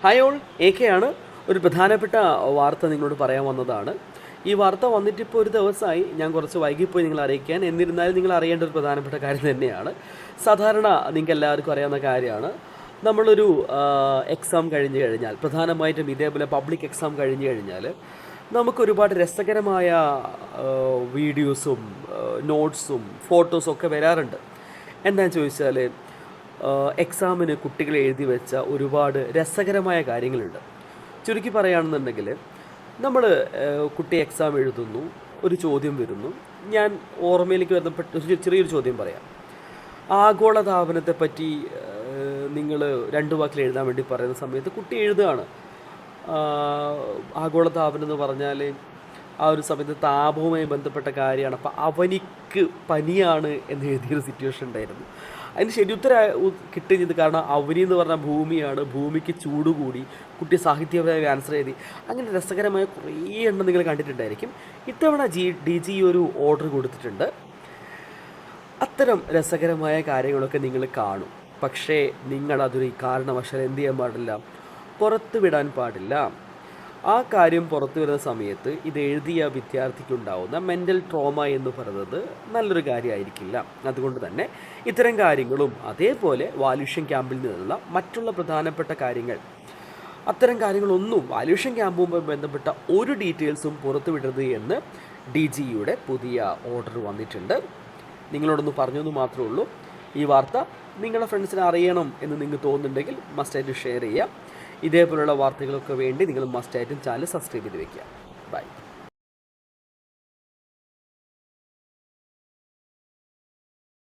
Hi all, A K ആണ്. ഒരു പ്രധാനപ്പെട്ട വാർത്ത നിങ്ങളോട് പറയാൻ വന്നതാണ്. ഈ വാർത്ത വന്നിട്ടിപ്പോൾ ഒരു ദിവസമായി. ഞാൻ കുറച്ച് വൈകിപ്പോയി നിങ്ങളെ അറിയിക്കാൻ. എന്നിരുന്നാലും നിങ്ങൾ അറിയേണ്ട ഒരു പ്രധാനപ്പെട്ട കാര്യം തന്നെയാണ്. സാധാരണ നിങ്ങൾക്ക് എല്ലാവർക്കും അറിയാവുന്ന കാര്യമാണ്, നമ്മളൊരു എക്സാം കഴിഞ്ഞ് കഴിഞ്ഞാൽ, പ്രധാനമായിട്ടും ഇതേപോലെ പബ്ലിക് എക്സാം കഴിഞ്ഞ് കഴിഞ്ഞാൽ നമുക്കൊരുപാട് രസകരമായ വീഡിയോസും നോട്ട്സും ഫോട്ടോസും ഒക്കെ വരാറുണ്ട്. എന്താണെന്ന് ചോദിച്ചാൽ, എക്സാമിന് കുട്ടികൾ എഴുതി വെച്ച ഒരുപാട് രസകരമായ കാര്യങ്ങളുണ്ട്. ചുരുക്കി പറയുകയാണെന്നുണ്ടെങ്കിൽ, നമ്മൾ കുട്ടി എക്സാം എഴുതുന്നു, ഒരു ചോദ്യം വരുന്നു. ഞാൻ ഓർമ്മയിലേക്ക് ബന്ധപ്പെട്ട ഒരു ചെറിയൊരു ചോദ്യം പറയാം. ആഗോളതാപനത്തെപ്പറ്റി നിങ്ങൾ 2 വാക്കിൽ എഴുതാൻ വേണ്ടി പറയുന്ന സമയത്ത് കുട്ടി എഴുതുകയാണ്. ആഗോളതാപനം എന്ന് പറഞ്ഞാൽ ആ ഒരു സമയത്ത് താപവുമായി ബന്ധപ്പെട്ട കാര്യമാണ്. അപ്പോൾ അവനിക്ക് പനിയാണ് എന്ന് എഴുതിയൊരു സിറ്റുവേഷൻ ഉണ്ടായിരുന്നു. അതിന് ശരിയുത്തരം കിട്ടിയത്, കാരണം അവനി എന്ന് പറഞ്ഞാൽ ഭൂമിയാണ്, ഭൂമിക്ക് ചൂട് കൂടി. കുട്ടി സാഹിത്യപരമായ ആൻസർ എഴുതി. അങ്ങനെ രസകരമായ കുറേ എണ്ണം നിങ്ങൾ കണ്ടിട്ടുണ്ടായിരിക്കും. ഇത്തവണ DG ഒരു ഓർഡർ കൊടുത്തിട്ടുണ്ട്. അത്തരം രസകരമായ കാര്യങ്ങളൊക്കെ നിങ്ങൾ കാണും. പക്ഷേ നിങ്ങളതൊരു കാരണവശാൽ എന്ത് ചെയ്യാൻ പാടില്ല, പുറത്ത് വിടാൻ പാടില്ല. ആ കാര്യം പുറത്തു വരുന്ന സമയത്ത് ഇത് എഴുതിയ വിദ്യാർത്ഥിക്കുണ്ടാവുന്ന മെൻ്റൽ ട്രോമ എന്ന് പറയുന്നത് നല്ലൊരു കാര്യമായിരിക്കില്ല. അതുകൊണ്ട് തന്നെ ഇത്തരം കാര്യങ്ങളും അതേപോലെ വാല്യൂഷൻ ക്യാമ്പിൽ നിന്നുള്ള മറ്റുള്ള പ്രധാനപ്പെട്ട കാര്യങ്ങൾ, അത്തരം കാര്യങ്ങളൊന്നും വാല്യൂഷൻ ക്യാമ്പുമായി ബന്ധപ്പെട്ട ഒരു ഡീറ്റെയിൽസും പുറത്തു വിടരുത് എന്ന് DGയുടെ പുതിയ ഓർഡർ വന്നിട്ടുണ്ട്. നിങ്ങളോടൊന്ന് പറഞ്ഞെന്ന് മാത്രമേ ഉള്ളൂ. ഈ വാർത്ത നിങ്ങളുടെ ഫ്രണ്ട്സിനെ അറിയണം എന്ന് നിങ്ങൾക്ക് തോന്നുന്നുണ്ടെങ്കിൽ മസ്റ്റായിട്ട് ഷെയർ ചെയ്യുക. ഇതേപോലുള്ള വാർത്തകളൊക്കെ വേണ്ടി നിങ്ങൾ മസ്റ്റായിട്ടും ചാനൽ സബ്സ്ക്രൈബ് ചെയ്ത് വയ്ക്കുക. ബൈ.